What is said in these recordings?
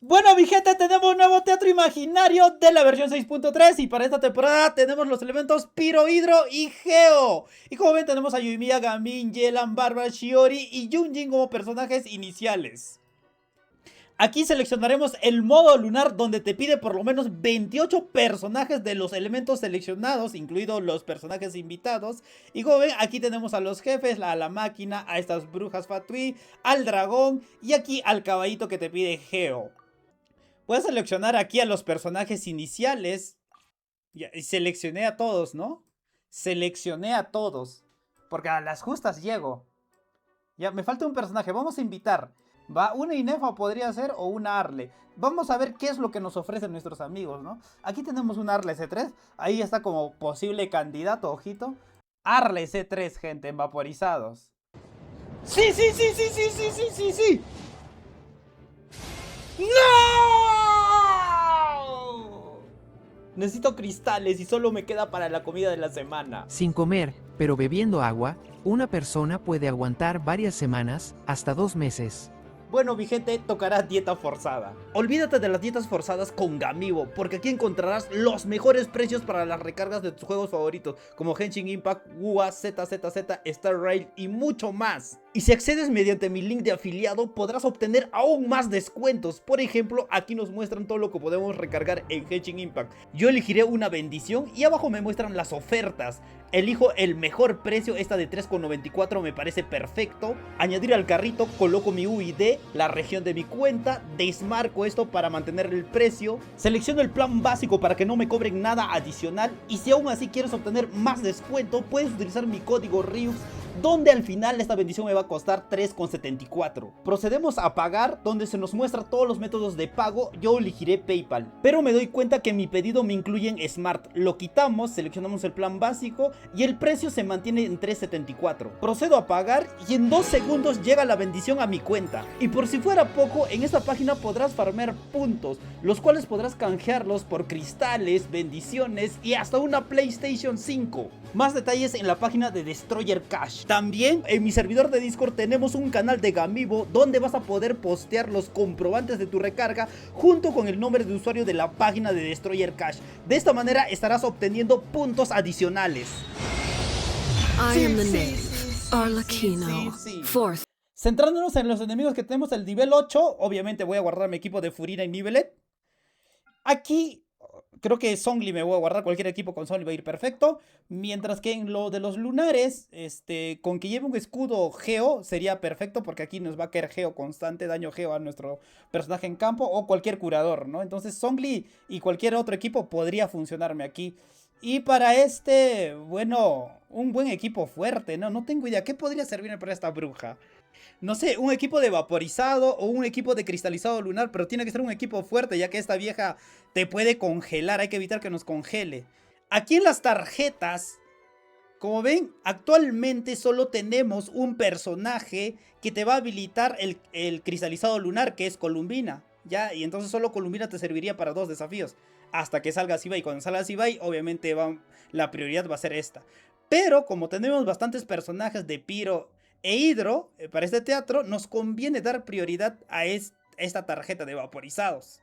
Bueno, mi gente, tenemos un nuevo teatro imaginario de la versión 6.3 y para esta temporada tenemos los elementos Piro, Hidro y Geo. Y como ven tenemos a Yuimiya, Gamin, Yelan, Barba, Shiori y Yunjin como personajes iniciales. Aquí seleccionaremos el modo lunar donde te pide por lo menos 28 personajes de los elementos seleccionados, incluidos los personajes invitados. Y como ven, aquí tenemos a los jefes, a la máquina, a estas brujas Fatui, al dragón y aquí al caballito que te pide Geo. Puedes seleccionar aquí a los personajes iniciales. Y seleccioné a todos, ¿no? Seleccioné a todos. Porque a las justas llego. Ya, me falta un personaje. Vamos a invitar. Va, una Inefa podría ser o una Arle. Vamos a ver qué es lo que nos ofrecen nuestros amigos, ¿no? Aquí tenemos un Arle C3. Ahí está como posible candidato, ojito. Arle C3, gente, en vaporizados. ¡Sí, sí, sí, sí, sí, sí, sí, sí, sí! ¡No! Necesito cristales y solo me queda para la comida de la semana. Sin comer, pero bebiendo agua, una persona puede aguantar varias semanas, hasta 2 meses. Bueno, mi gente, tocará dieta forzada. Olvídate de las dietas forzadas con Gamibo, porque aquí encontrarás los mejores precios para las recargas de tus juegos favoritos, como Genshin Impact, WUA, ZZZ, Star Rail y mucho más. Y si accedes mediante mi link de afiliado, podrás obtener aún más descuentos. Por ejemplo, aquí nos muestran todo lo que podemos recargar en Genshin Impact. Yo elegiré una bendición y abajo me muestran las ofertas. Elijo el mejor precio, esta de 3,94 me parece perfecto. Añadir al carrito, coloco mi UID, la región de mi cuenta, desmarco esto para mantener el precio. Selecciono el plan básico para que no me cobren nada adicional. Y si aún así quieres obtener más descuento, puedes utilizar mi código RIUX, donde al final esta bendición me va a costar 3,74. Procedemos a pagar, donde se nos muestra todos los métodos de pago. Yo elegiré PayPal, pero me doy cuenta que mi pedido me incluye en Smart. Lo quitamos, seleccionamos el plan básico y el precio se mantiene en 3,74. Procedo a pagar y en 2 segundos llega la bendición a mi cuenta. Y por si fuera poco, en esta página podrás farmear puntos, los cuales podrás canjearlos por cristales, bendiciones y hasta una PlayStation 5. Más detalles en la página de Destroyer Cash. También en mi servidor de Discord tenemos un canal de Gamibo donde vas a poder postear los comprobantes de tu recarga junto con el nombre de usuario de la página de Destroyer Cash. De esta manera estarás obteniendo puntos adicionales. I am the knave, Arlecchino, fourth. Centrándonos en los enemigos que tenemos el nivel 8, obviamente voy a guardar mi equipo de Furina y Nivelet. Aquí creo que Zhongli me voy a guardar, cualquier equipo con Zhongli va a ir perfecto. Mientras que en lo de los lunares, con que lleve un escudo Geo sería perfecto, porque aquí nos va a caer Geo constante, daño Geo a nuestro personaje en campo o cualquier curador, ¿no? Entonces Zhongli y cualquier otro equipo podría funcionarme aquí. Y para bueno, un buen equipo fuerte, ¿no? No tengo idea, ¿qué podría servirme para esta bruja? No sé, un equipo de vaporizado o un equipo de cristalizado lunar, pero tiene que ser un equipo fuerte, ya que esta vieja te puede congelar, hay que evitar que nos congele. Aquí en las tarjetas, como ven, actualmente solo tenemos un personaje que te va a habilitar el cristalizado lunar, que es Columbina, ¿ya? Y entonces solo Columbina te serviría para 2 desafíos, hasta que salga Sibai. Cuando salga Sibai, obviamente la prioridad va a ser esta. Pero como tenemos bastantes personajes de Piro e Hidro para este teatro, nos conviene dar prioridad a esta tarjeta de vaporizados.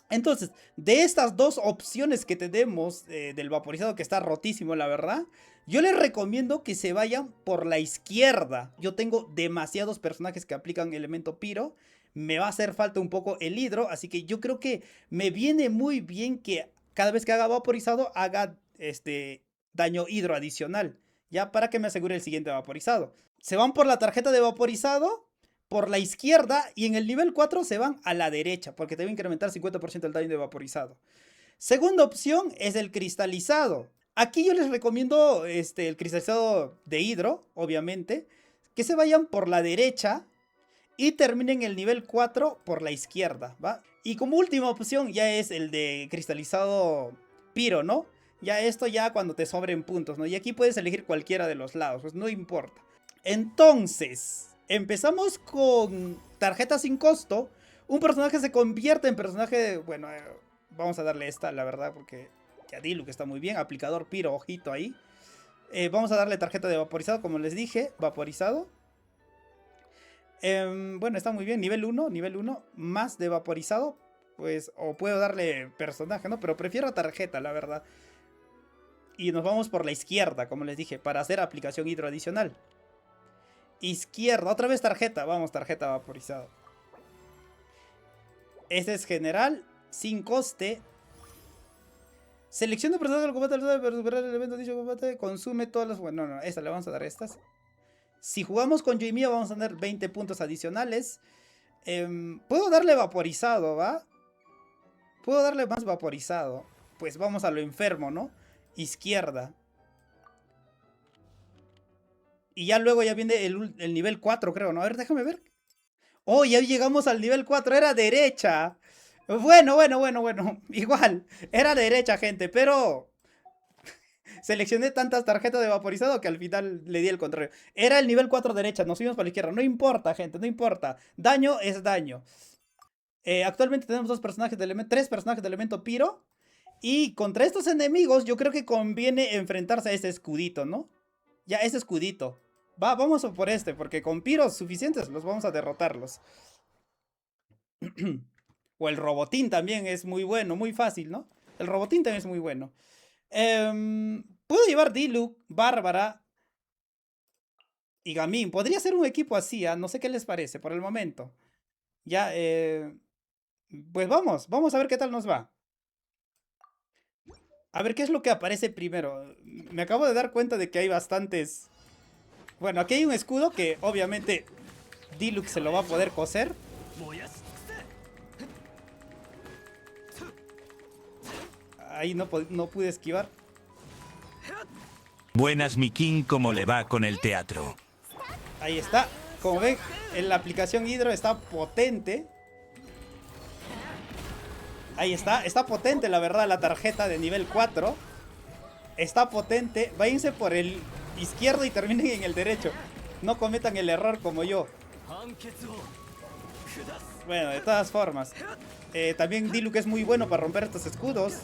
Entonces, de estas 2 opciones que tenemos del vaporizado, que está rotísimo la verdad, yo les recomiendo que se vayan por la izquierda. Yo tengo demasiados personajes que aplican elemento Piro. Me va a hacer falta un poco el hidro, así que yo creo que me viene muy bien que cada vez que haga vaporizado haga daño hidro adicional, ya para que me asegure el siguiente vaporizado. Se van por la tarjeta de vaporizado por la izquierda y en el nivel 4 se van a la derecha, porque te va a incrementar 50% el daño de vaporizado. Segunda opción es el cristalizado. Aquí yo les recomiendo el cristalizado de hidro, obviamente, que se vayan por la derecha y terminen el nivel 4 por la izquierda, ¿va? Y como última opción ya es el de cristalizado Piro, ¿no? Ya esto ya cuando te sobren puntos, ¿no? Y aquí puedes elegir cualquiera de los lados, pues no importa. Entonces, empezamos con tarjeta sin costo. Un personaje se convierte en personaje, bueno, vamos a darle esta, la verdad, porque ya Diluc está muy bien. Aplicador Piro, ojito ahí. Vamos a darle tarjeta de vaporizado, como les dije, vaporizado. Bueno, está muy bien, nivel 1, más de vaporizado. pues, o puedo darle personaje, ¿no? Pero prefiero tarjeta, la verdad. Y nos vamos por la izquierda, como les dije, para hacer aplicación hidro adicional. Izquierda, otra vez tarjeta. Vamos, tarjeta vaporizado. Este es general, sin coste. Selecciona personaje del combate para superar el evento de dicho combate. Consume todas las... Bueno, no, esta le vamos a dar estas. Si jugamos con Yoimiya vamos a tener 20 puntos adicionales. Puedo darle vaporizado, ¿va? Puedo darle más vaporizado. Pues vamos a lo enfermo, ¿no? Izquierda. Y ya luego ya viene el nivel 4, creo, ¿no? A ver, déjame ver. Oh, ya llegamos al nivel 4. Era derecha. Bueno. Igual. Era derecha, gente. Pero... seleccioné tantas tarjetas de vaporizado que al final le di el contrario. Era el nivel 4 derecha. Nos fuimos para la izquierda. No importa, gente. No importa. Daño es daño. Actualmente tenemos tres personajes de elemento Pyro. Y contra estos enemigos yo creo que conviene enfrentarse a este escudito, ¿no? Ya, ese escudito. Vamos a por este, porque con Pyros suficientes los vamos a derrotarlos. O el Robotín también es muy bueno, muy fácil, ¿no? El Robotín también es muy bueno. Puedo llevar Diluc, Bárbara y Gaming. Podría ser un equipo así, ¿eh? No sé qué les parece por el momento. Ya, pues vamos a ver qué tal nos va. A ver qué es lo que aparece primero. Me acabo de dar cuenta de que hay bastantes... Bueno, aquí hay un escudo que obviamente Diluc se lo va a poder coser. Ahí no pude esquivar. Buenas, mi King, ¿cómo le va con el teatro? Ahí está. Como ven, en la aplicación Hidro está potente. Ahí está. Está potente, la verdad, la tarjeta de nivel 4. Está potente. Váyanse por el izquierdo y terminen en el derecho. No cometan el error como yo. Bueno, de todas formas. También Diluc es muy bueno para romper estos escudos.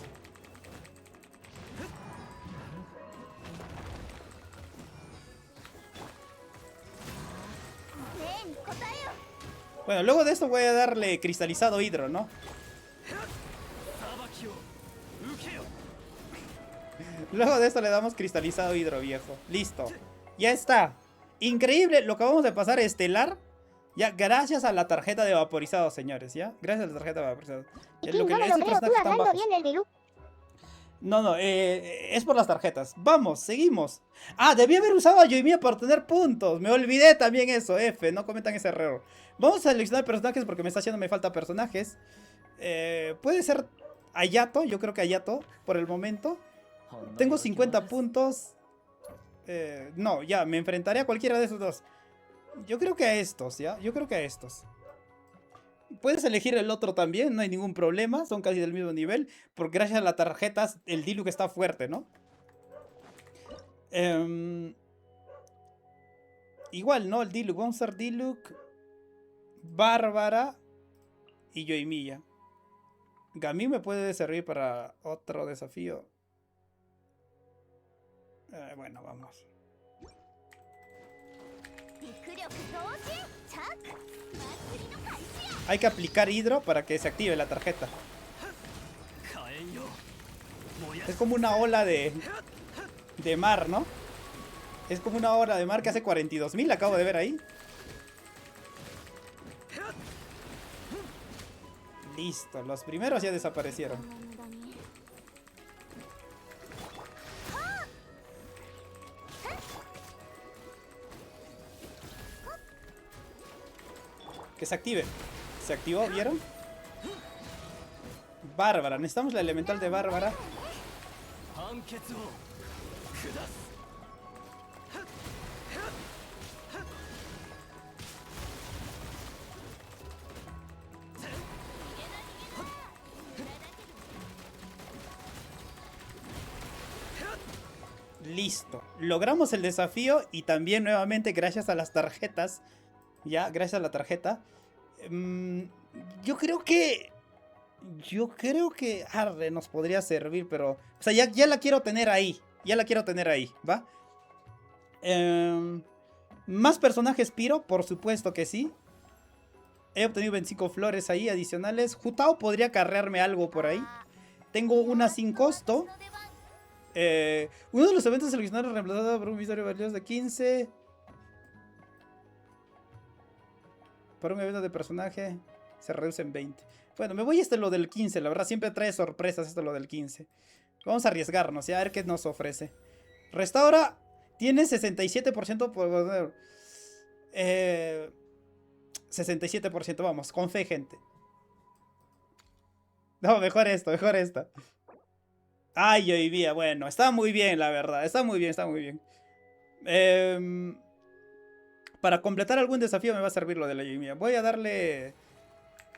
Bueno, luego de esto voy a darle cristalizado hidro, ¿no? Luego de esto le damos cristalizado hidro, viejo. Listo. Ya está. Increíble. Lo que vamos a pasar estelar. Ya, gracias a la tarjeta de vaporizado, señores, ¿ya? Gracias a la tarjeta de vaporizado. No, es por las tarjetas. Vamos, seguimos. Ah, debí haber usado a Yoimiya para tener puntos. Me olvidé también eso, F. No cometan ese error. Vamos a seleccionar personajes porque me está haciendo falta personajes. Puede ser Ayato. Yo creo que Ayato por el momento. Tengo 50 puntos. No, ya, me enfrentaré a cualquiera de esos dos. Yo creo que a estos, ¿ya? Yo creo que a estos. Puedes elegir el otro también, no hay ningún problema. Son casi del mismo nivel. Porque gracias a las tarjetas, el Diluc está fuerte, ¿no? Igual, ¿no? El Diluc. Vamos a usar Diluc, Bárbara y Yoimiya. Gaming me puede servir para otro desafío. Bueno, vamos. Hay que aplicar hidro para que se active la tarjeta. Es como una ola de mar, ¿no? Es como una ola de mar que hace 42.000, acabo de ver ahí. Listo, los primeros ya desaparecieron. Que se active. Se activó, ¿vieron? Bárbara, necesitamos la elemental de Bárbara. Listo. Logramos el desafío y también nuevamente gracias a las tarjetas. Ya, gracias a la tarjeta. Yo creo que Arre nos podría servir, pero... O sea, ya la quiero tener ahí. Ya la quiero tener ahí, ¿va? Más personajes Pyro, por supuesto que sí. He obtenido 25 flores ahí adicionales. Hu-Tao podría carrearme algo por ahí. Tengo una sin costo. Uno de los eventos seleccionados reemplazado por un visorio valioso de 15. Para un evento de personaje se reduce en 20. Bueno, me voy lo del 15. La verdad siempre trae sorpresas esto lo del 15. Vamos a arriesgarnos y a ver qué nos ofrece. Restaura. Tiene 67% por... 67%, vamos, con fe, gente. No, mejor esto, mejor esto. Ay, Yoimiya, bueno, está muy bien, la verdad. Está muy bien, está muy bien. Para completar algún desafío me va a servir lo de la Yoimiya. Voy a darle...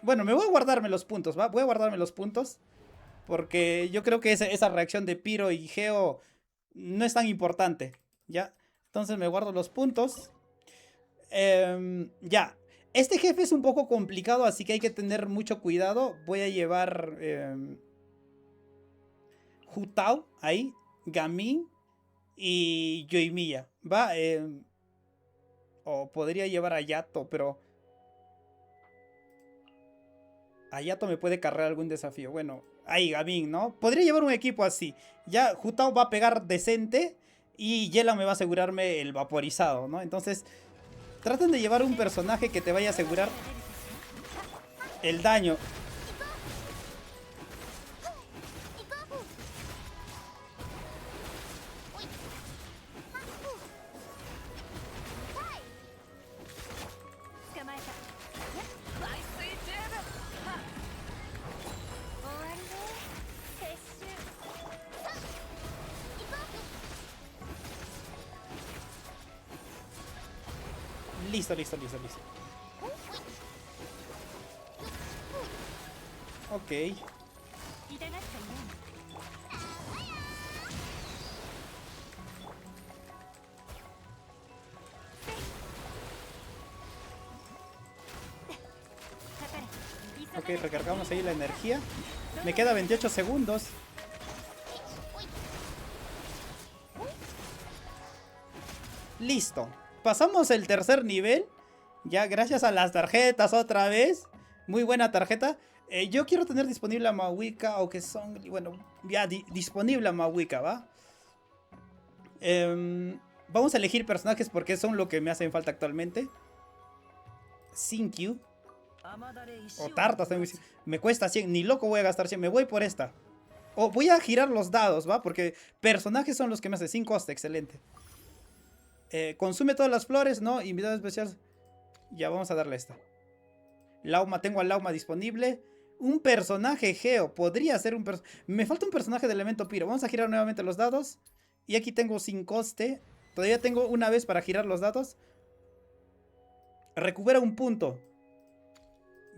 Bueno, me voy a guardarme los puntos, ¿va? Voy a guardarme los puntos. Porque yo creo que esa reacción de Pyro y Geo no es tan importante, ¿ya? Entonces me guardo los puntos. Ya. Este jefe es un poco complicado, así que hay que tener mucho cuidado. Voy a llevar... Hu-Tao ahí, Gaming y Yoimiya, ¿va? O podría llevar a Yato, pero... A Yato me puede cargar algún desafío. Bueno, ahí Gaming, ¿no? Podría llevar un equipo así. Ya Hu-Tao va a pegar decente y Yela me va a asegurarme el vaporizado, ¿no? Entonces, traten de llevar un personaje que te vaya a asegurar el daño. Listo, listo, listo, listo. Ok. Ok, recargamos ahí la energía. Me queda 28 segundos. Listo. Pasamos el tercer nivel. Ya gracias a las tarjetas otra vez. Muy buena tarjeta. Yo quiero tener disponible a Mahuika o que son... Bueno, ya disponible a Mahuika, ¿va? Vamos a elegir personajes porque son lo que me hacen falta actualmente. Sinkyu. O Tartas. Me cuesta 100. Ni loco voy a gastar 100. Me voy por esta. O voy a girar los dados, ¿va? Porque personajes son los que me hacen 5 coste. Excelente. Consume todas las flores, ¿no? Invitado especial. Ya, vamos a darle esta. Lauma, tengo a Lauma disponible. Un personaje Geo. Podría ser un personaje. Me falta un personaje de elemento Pyro. Vamos a girar nuevamente los dados. Y aquí tengo sin coste. Todavía tengo una vez para girar los dados. Recupera un punto.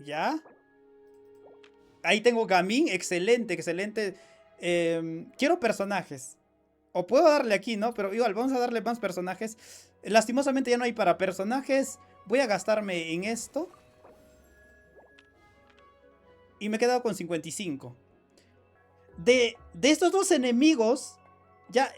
¿Ya? Ahí tengo Gaming. Excelente, excelente. Quiero personajes. O puedo darle aquí, ¿no? Pero igual, vamos a darle más personajes. Lastimosamente ya no hay para personajes. Voy a gastarme en esto. Y me he quedado con 55. De estos dos enemigos, ya,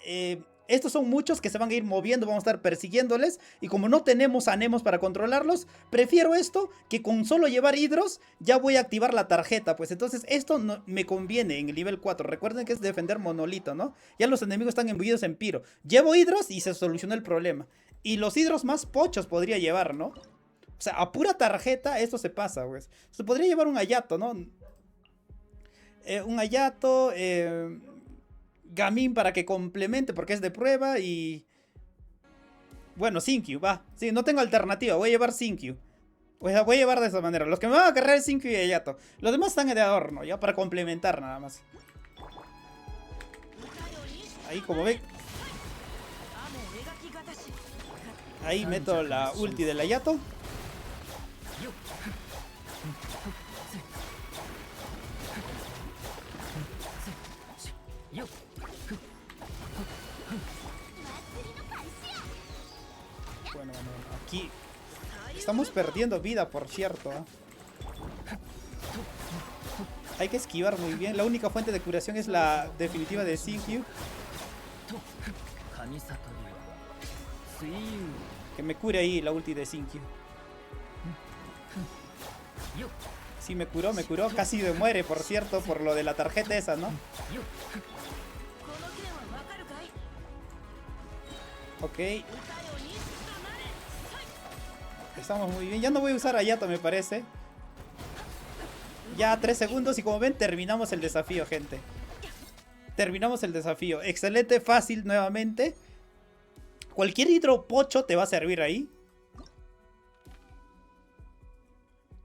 estos son muchos que se van a ir moviendo. Vamos a estar persiguiéndoles. Y como no tenemos anemos para controlarlos, prefiero esto que con solo llevar hidros ya voy a activar la tarjeta. Pues entonces esto no, me conviene en el nivel 4. Recuerden que es defender monolito, ¿no? Ya los enemigos están imbuidos en Pyro. Llevo hidros y se solucionó el problema. Y los hidros más pochos podría llevar, ¿no? O sea, a pura tarjeta esto se pasa, pues. Se podría llevar un Hayato, ¿no? Un Hayato... Gaming para que complemente porque es de prueba y... Bueno, Sinkyu, va. Sí, no tengo alternativa, voy a llevar Sinkyu. Voy a llevar de esa manera. Los que me van a cargar es Sinkyu y Hayato. Los demás están de adorno, ya para complementar nada más. Ahí como ven. Ahí meto la ulti del Hayato. Bueno, aquí estamos perdiendo vida, por cierto, ¿eh? Hay que esquivar muy bien. La única fuente de curación es la definitiva de Sinkyu. Que me cure ahí la ulti de Sinkyu. Sí, me curó. Casi me muere, por cierto, por lo de la tarjeta esa, ¿no? Ok. Estamos muy bien. Ya no voy a usar a Yato, me parece. Ya 3 segundos y como ven, terminamos el desafío, gente. Terminamos el desafío. Excelente, fácil nuevamente. Cualquier hidropocho te va a servir ahí.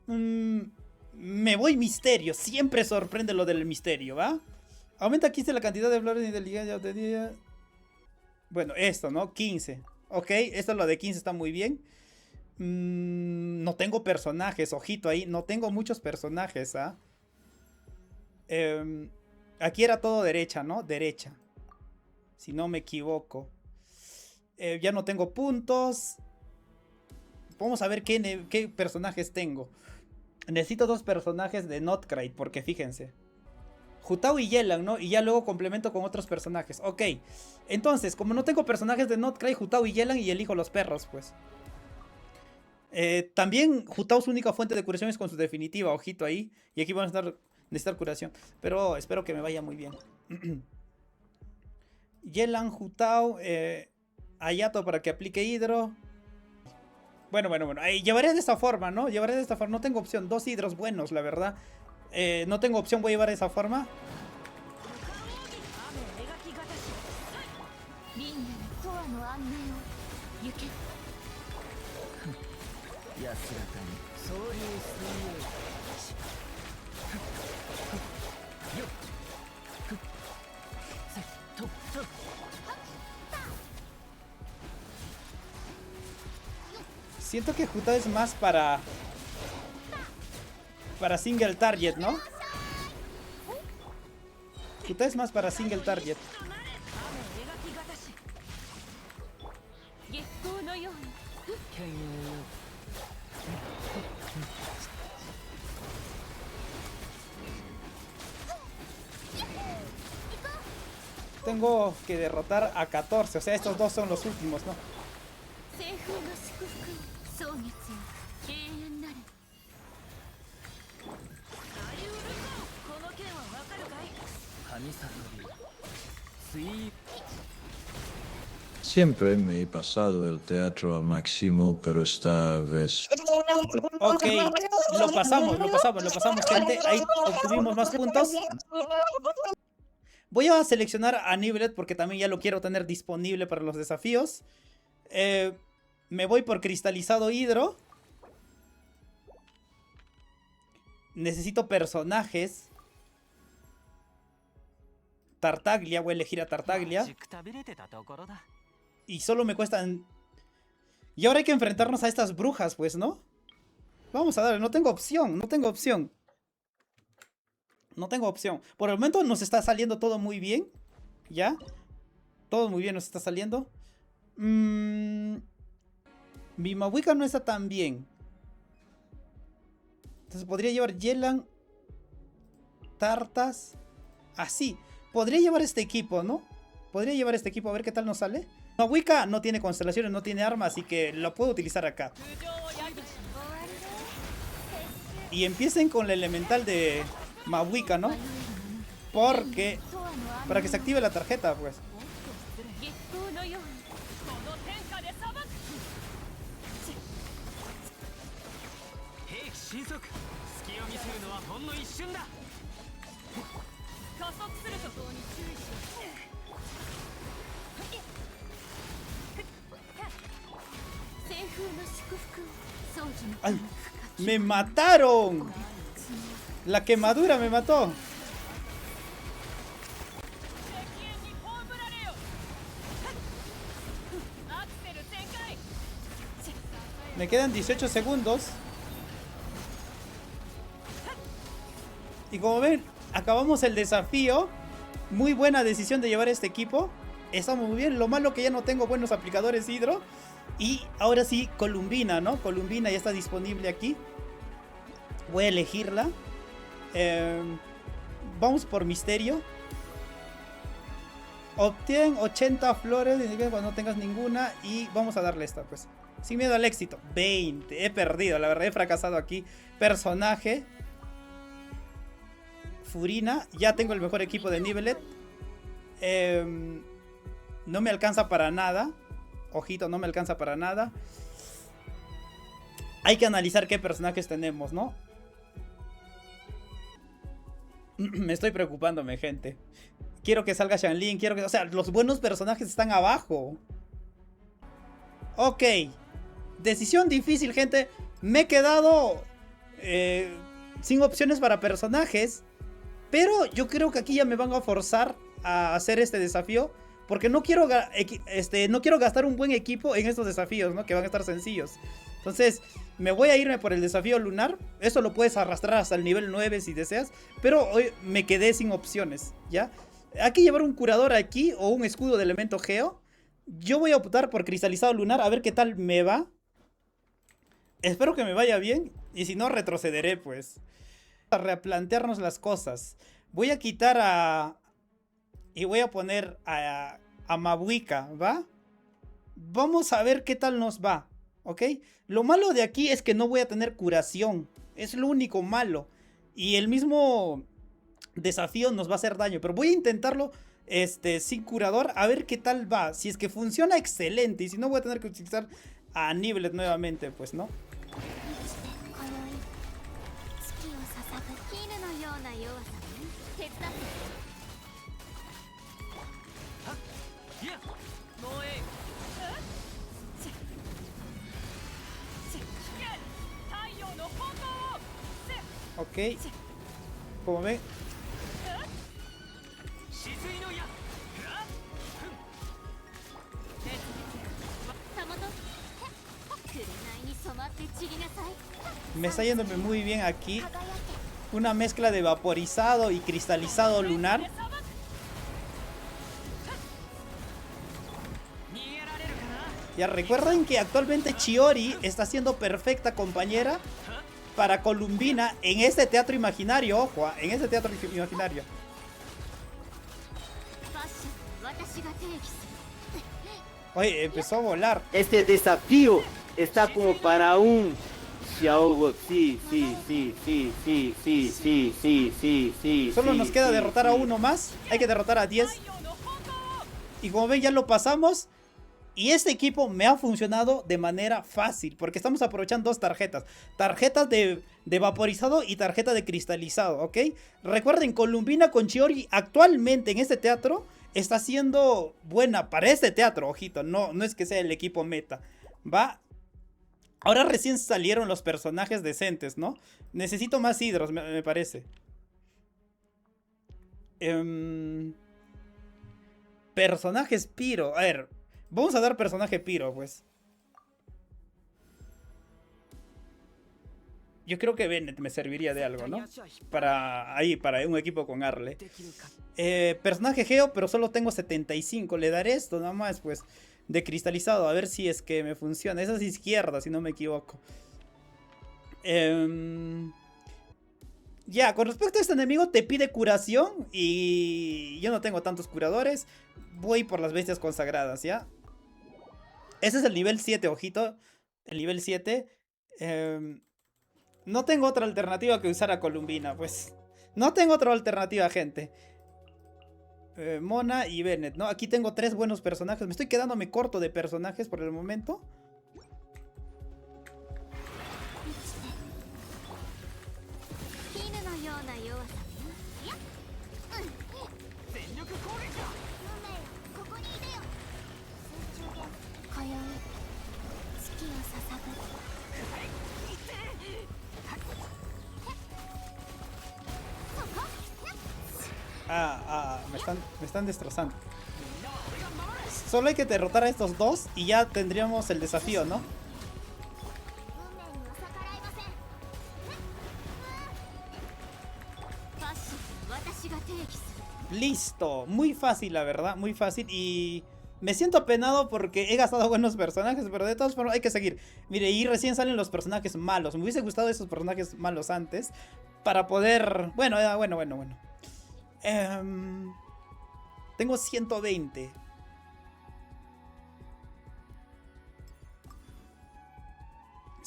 Me voy misterio. Siempre sorprende lo del misterio, ¿va? Aumenta 15 la cantidad de flores de día. Bueno, esto, ¿no? 15. Ok, esto es lo de 15, está muy bien. No tengo personajes, ojito ahí. No tengo muchos personajes, ¿ah? Aquí era todo derecha, ¿no? Derecha. Si no me equivoco. Ya no tengo puntos. Vamos a ver qué personajes tengo. Necesito 2 personajes de Notcry, porque fíjense. Hu-Tao y Yelan, ¿no? Y ya luego complemento con otros personajes. Ok. Entonces, como no tengo personajes de Notcry, Hu-Tao y Yelan, y elijo los perros, pues. También Hu-Tao su única fuente de curación es con su definitiva, ojito ahí. Y aquí vamos a necesitar curación. Pero espero que me vaya muy bien. Yelan, Hu-Tao, Hayato para que aplique hidro. Bueno. Llevaré de esta forma, ¿no? Llevaré de esta forma. No tengo opción. 2 hidros buenos, la verdad. No tengo opción. Voy a llevar de esa forma. Siento que Hu-Tao es más para single target, ¿no? Hu-Tao es más para single target. Tengo que derrotar a 14, o sea, estos 2 son los últimos, ¿no? Siempre me he pasado el teatro al máximo, pero esta vez... Ok, lo pasamos, gente. Ahí obtuvimos más puntos. Voy a seleccionar a Nivelet porque también ya lo quiero tener disponible para los desafíos. Me voy por cristalizado hidro. Necesito personajes. Tartaglia, voy a elegir a Tartaglia. Y solo me cuestan... Y ahora hay que enfrentarnos a estas brujas, pues, ¿no? Vamos a darle, no tengo opción. Por el momento nos está saliendo todo muy bien. ¿Ya? Todo muy bien nos está saliendo. Mi Mahuika no está tan bien. Entonces podría llevar Yelan, Tartas. Así. Podría llevar este equipo, ¿no? Podría llevar este equipo a ver qué tal nos sale. Mahuika no tiene constelaciones, no tiene arma, así que lo puedo utilizar acá. Y empiecen con la elemental de Mahuika, ¿no? Porque... para que se active la tarjeta, pues. ¡Ay! ¡Me mataron! La quemadura me mató. Me quedan 18 segundos. Y como ven, acabamos el desafío. Muy buena decisión de llevar este equipo. Estamos muy bien. Lo malo que ya no tengo buenos aplicadores hidro. Y ahora sí, Columbina, ¿no? Columbina ya está disponible aquí. Voy a elegirla. Vamos por misterio. Obtén 80 flores cuando no tengas ninguna. Y vamos a darle esta, pues. Sin miedo al éxito. 20. He perdido, la verdad he fracasado aquí. Personaje. Furina. Ya tengo el mejor equipo de Nivelet. No me alcanza para nada. Ojito, no me alcanza para nada. Hay que analizar qué personajes tenemos, ¿no? Me estoy preocupándome, gente. Quiero que salga Xianlin, quiero que... O sea, los buenos personajes están abajo. Ok. Decisión difícil, gente. Me he quedado sin opciones para personajes. Pero yo creo que aquí ya me van a forzar a hacer este desafío. Porque no quiero gastar un buen equipo en estos desafíos, ¿no? Que van a estar sencillos. Entonces, me voy a irme por el desafío lunar. Eso lo puedes arrastrar hasta el nivel 9 si deseas. Pero hoy me quedé sin opciones, ¿ya? Hay que llevar un curador aquí o un escudo de elemento geo. Yo voy a optar por cristalizado lunar. A ver qué tal me va. Espero que me vaya bien. Y si no, retrocederé, pues. A replantearnos las cosas. Voy a quitar a... Y voy a poner a Mabuika, ¿va? Vamos a ver qué tal nos va, ¿ok? Lo malo de aquí es que no voy a tener curación. Es lo único malo. Y el mismo desafío nos va a hacer daño. Pero voy a intentarlo sin curador. A ver qué tal va. Si es que funciona, excelente. Y si no, voy a tener que utilizar a Nivelet nuevamente, pues, ¿no? Ok. Como ven. Me está yéndome muy bien aquí. Una mezcla de vaporizado y cristalizado lunar. Ya recuerden que actualmente Chiori está siendo perfecta compañera para Columbina en este teatro imaginario. Ojo, en este teatro imaginario. Oye, empezó a volar. Este desafío está como para un Xiao. Sí. Solo nos queda derrotar a uno más. Hay que derrotar a 10. Y como ven, ya lo pasamos. Y este equipo me ha funcionado de manera fácil. Porque estamos aprovechando dos tarjetas. Tarjetas de vaporizado y tarjeta de cristalizado, ¿ok? Recuerden, Columbina con Chiori actualmente en este teatro está siendo buena para este teatro, ojito. No es que sea el equipo meta. Va. Ahora recién salieron los personajes decentes, ¿no? Necesito más hidros, me parece. Personajes Piro. A ver, vamos a dar personaje Piro, pues. Yo creo que Bennett me serviría de algo, ¿no? Para un equipo con Arle. Personaje Geo, pero solo tengo 75. Le daré esto nada más, pues, de cristalizado. A ver si es que me funciona. Esa es izquierda, si no me equivoco. Ya, con respecto a este enemigo, te pide curación. Y yo no tengo tantos curadores. Voy por las bestias consagradas, ¿ya? Ese es el nivel 7, ojito. El nivel 7. No tengo otra alternativa que usar a Columbina, pues. No tengo otra alternativa, gente. Mona y Bennett, ¿no? Aquí tengo 3 buenos personajes. Me estoy quedándome corto de personajes por el momento. Me están destrozando. Solo hay que derrotar a estos dos y ya tendríamos el desafío, ¿no? Listo. Muy fácil, la verdad. Muy fácil. Y me siento apenado porque he gastado buenos personajes, pero de todas formas hay que seguir. Mire, y recién salen los personajes malos. Me hubiese gustado esos personajes malos antes para poder... Bueno. Tengo 120.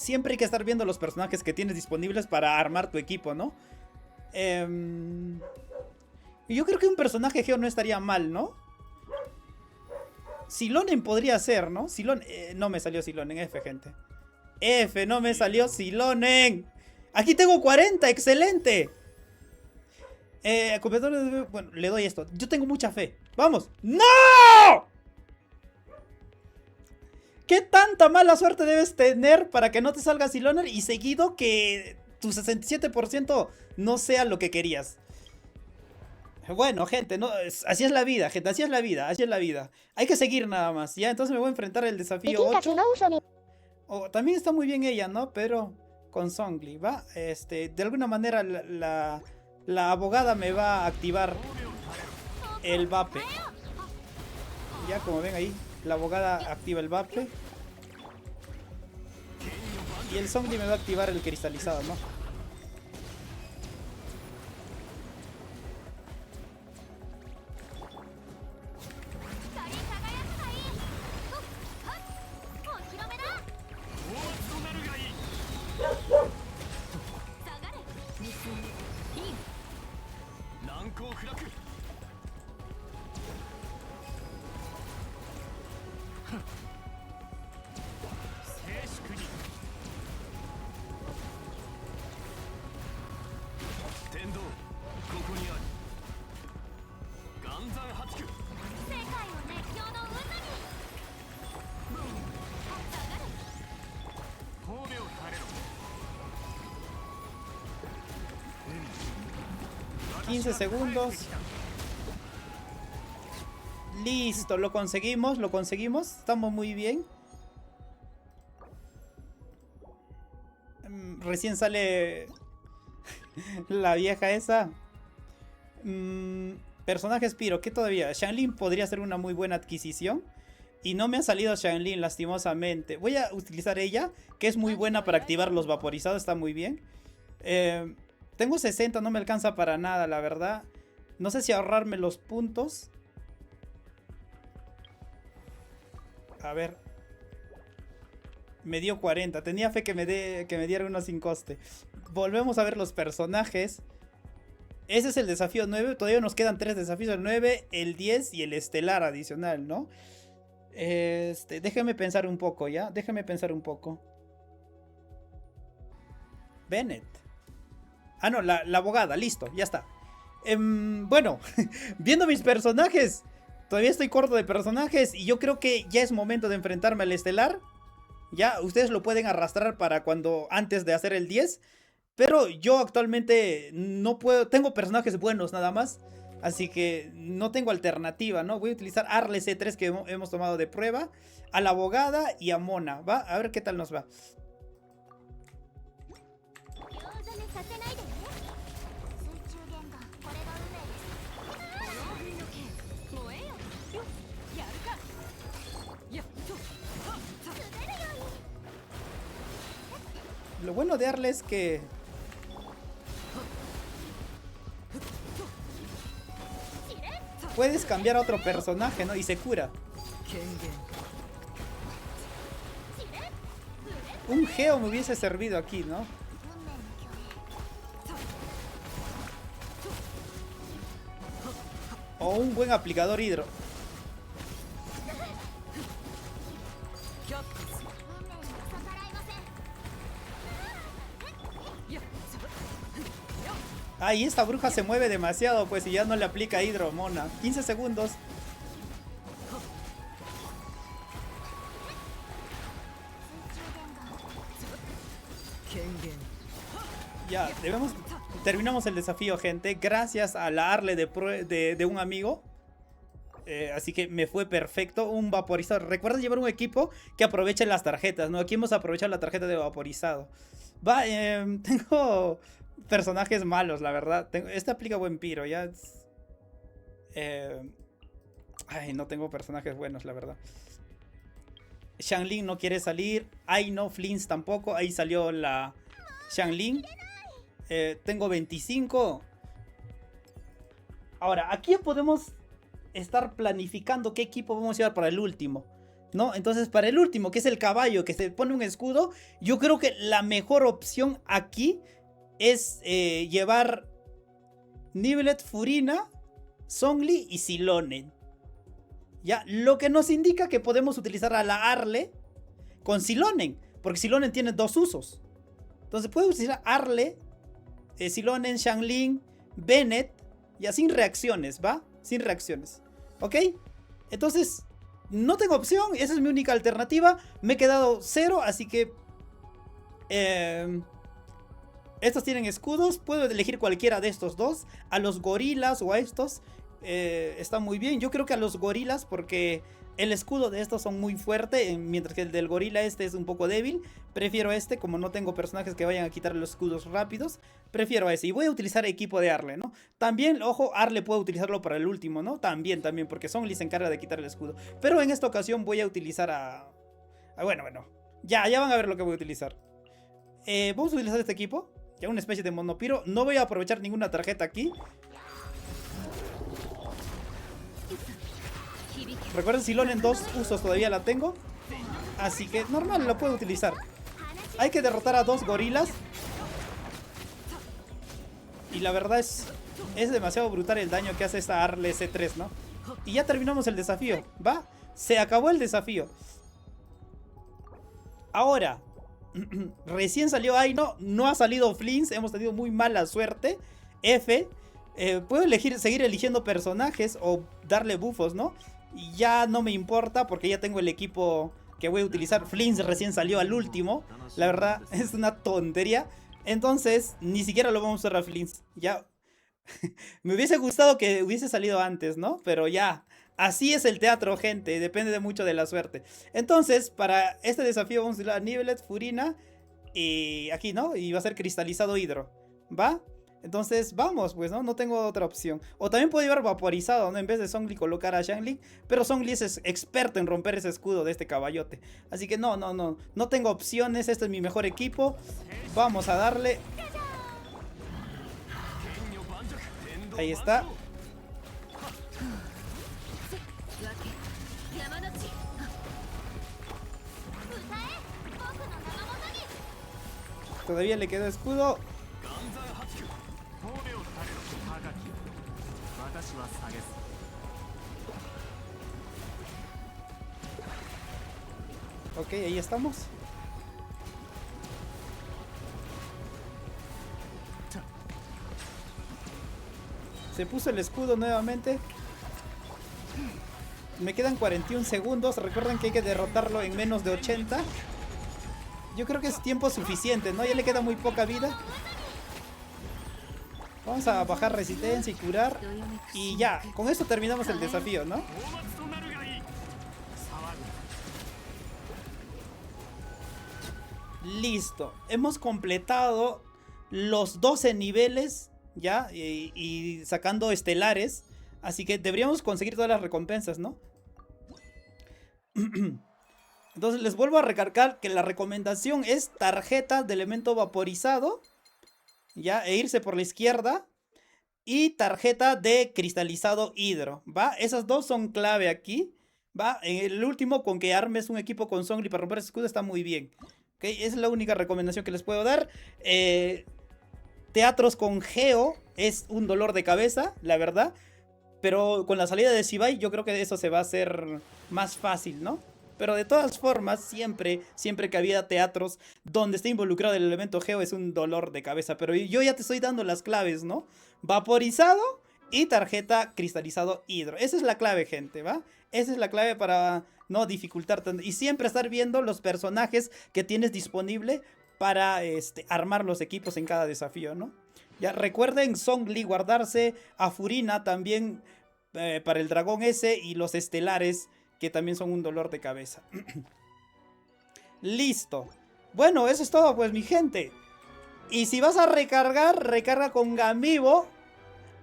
siempre hay que estar viendo los personajes que tienes disponibles para armar tu equipo, ¿no? Yo creo que un personaje Geo no estaría mal, ¿no? Silonen podría ser, ¿no? No me salió Silonen, F, gente. F, no me salió Silonen. Aquí tengo 40, excelente. Bueno, le doy esto. Yo tengo mucha fe. ¡Vamos! ¡No! ¿Qué tanta mala suerte debes tener para que no te salga Siloner y seguido que tu 67% no sea lo que querías? Bueno, gente, no, así es la vida, gente, así es la vida, así es la vida. Hay que seguir nada más, ¿ya? Entonces me voy a enfrentar al desafío 8. También está muy bien ella, ¿no? Pero con Zhongli, ¿va? De alguna manera la abogada me va a activar el vape. Ya, como ven ahí, la abogada activa el vape. Y el Zhongli me va a activar el cristalizado, ¿no? Segundos. Listo, lo conseguimos, estamos muy bien. Recién sale la vieja esa. Personaje Spiro, ¿qué todavía? Xianlin podría ser una muy buena adquisición. Y no me ha salido Xianlin, lastimosamente. Voy a utilizar ella, que es muy buena para activar los vaporizados, está muy bien. Tengo 60, no me alcanza para nada, la verdad. No sé si ahorrarme los puntos. A ver. Me dio 40. Tenía fe que me diera uno sin coste. Volvemos a ver los personajes. Ese es el desafío 9. Todavía nos quedan 3 desafíos. El 9, el 10 y el estelar adicional, ¿no? Déjeme pensar un poco, ¿ya? Déjeme pensar un poco. Bennett. Ah, no, la abogada, listo, ya está. Bueno, viendo mis personajes, todavía estoy corto de personajes y yo creo que ya es momento de enfrentarme al estelar. Ya, ustedes lo pueden arrastrar para antes de hacer el 10. Pero yo actualmente no puedo, tengo personajes buenos nada más. Así que no tengo alternativa, ¿no? Voy a utilizar Arle C3 que hemos tomado de prueba, a la abogada y a Mona, ¿va? A ver qué tal nos va. Lo bueno de Arle es que puedes cambiar a otro personaje, ¿no? Y se cura. Un Geo me hubiese servido aquí, ¿no? O un buen aplicador hidro. Ay, esta bruja se mueve demasiado, pues, y ya no le aplica hidro, Mona. 15 segundos. Ya, terminamos el desafío, gente. Gracias a la Arle de un amigo. Así que me fue perfecto. Un vaporizador. Recuerda llevar un equipo que aproveche las tarjetas, ¿no? Aquí hemos aprovechado la tarjeta de vaporizado. Va, tengo personajes malos, la verdad. Este aplica buen piro, ya. Ay, no tengo personajes buenos, la verdad. Xianlin no quiere salir. Ay, no, Flins tampoco. Ahí salió la Xianlin. Tengo 25. Ahora, aquí podemos estar planificando qué equipo vamos a llevar para el último. ¿no? Entonces para el último, que es el caballo, que se pone un escudo, yo creo que la mejor opción aquí es llevar Nivelet, Furina, Zhongli y Xilonen. Ya, lo que nos indica que podemos utilizar a la Arle con Xilonen, porque Xilonen tiene dos usos. Entonces puedo utilizar Arle, Xilonen, Xiangling, Bennett, ya sin reacciones, ¿va? Sin reacciones, ¿ok? Entonces, no tengo opción, esa es mi única alternativa. Me he quedado 0, así que... estos tienen escudos, puedo elegir cualquiera de estos dos. A los gorilas o a estos está muy bien. Yo creo que a los gorilas, porque el escudo de estos son muy fuerte, mientras que el del gorila este es un poco débil. Prefiero este, como no tengo personajes que vayan a quitar los escudos rápidos. Prefiero ese, y voy a utilizar equipo de Arle, ¿no? También, ojo, Arle puedo utilizarlo para el último, ¿no? También, porque Zhongli se encarga de quitar el escudo. Pero en esta ocasión voy a utilizar bueno, ya van a ver lo que voy a utilizar. Vamos a utilizar este equipo, ya una especie de monopiro. No voy a aprovechar ninguna tarjeta aquí. Recuerden, Xilonen en 2 usos todavía la tengo, así que normal, lo puedo utilizar. Hay que derrotar a 2 gorilas. Y la verdad es demasiado brutal el daño que hace esta Arle C3, ¿no? Y ya terminamos el desafío, ¿va? Se acabó el desafío. Ahora, recién salió Aino, no ha salido Flins, hemos tenido muy mala suerte. F, puedo seguir eligiendo personajes o darle buffos, ¿no? Y ya no me importa porque ya tengo el equipo que voy a utilizar. Flins recién salió al último. La verdad es una tontería. Entonces ni siquiera lo vamos a usar a Flins. Ya me hubiese gustado que hubiese salido antes, ¿no? Pero ya, así es el teatro, gente. Depende mucho de la suerte. Entonces para este desafío vamos a usar a Nivelet, Furina y aquí, ¿no? Y va a ser cristalizado hidro, ¿va? Entonces vamos, pues, ¿no? No tengo otra opción. O también puedo llevar vaporizado, ¿no? En vez de Zhongli colocar a Xiangling. Pero Zhongli es experto en romper ese escudo de este caballote. Así que no tengo opciones. Este es mi mejor equipo. Vamos a darle. Ahí está. Todavía le quedó escudo. Ok, ahí estamos. Se puso el escudo nuevamente. Me quedan 41 segundos. Recuerden que hay que derrotarlo en menos de 80. Yo creo que es tiempo suficiente, ¿no? Ya le queda muy poca vida. Vamos a bajar resistencia y curar. Y ya, con esto terminamos el desafío, ¿no? Listo. Hemos completado los 12 niveles, ¿ya? Y sacando estelares. Así que deberíamos conseguir todas las recompensas, ¿no? Entonces les vuelvo a recargar que la recomendación es tarjeta de elemento vaporizado, ¿ya? E irse por la izquierda. Y tarjeta de cristalizado hidro, ¿va? Esas dos son clave aquí, ¿va? El último, con que armes un equipo con Zhongli para romper ese escudo, está muy bien. ¿Ok? Es la única recomendación que les puedo dar. Teatros con Geo es un dolor de cabeza, la verdad. Pero con la salida de Xibai yo creo que eso se va a hacer más fácil, ¿no? Pero de todas formas, siempre que había teatros donde esté involucrado el elemento Geo es un dolor de cabeza. Pero yo ya te estoy dando las claves, ¿no? Vaporizado y tarjeta cristalizado hidro. Esa es la clave, gente, ¿va? Esa es la clave para no dificultar tanto. Y siempre estar viendo los personajes que tienes disponible para armar los equipos en cada desafío, ¿no? Ya recuerden, Zhongli guardarse, a Furina también para el dragón ese y los estelares, que también son un dolor de cabeza. Listo. Bueno, eso es todo, pues, mi gente. Y si vas a recargar, recarga con Gamibo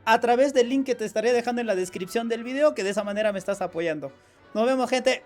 a través del link que te estaré dejando en la descripción del video, que de esa manera me estás apoyando. Nos vemos, gente.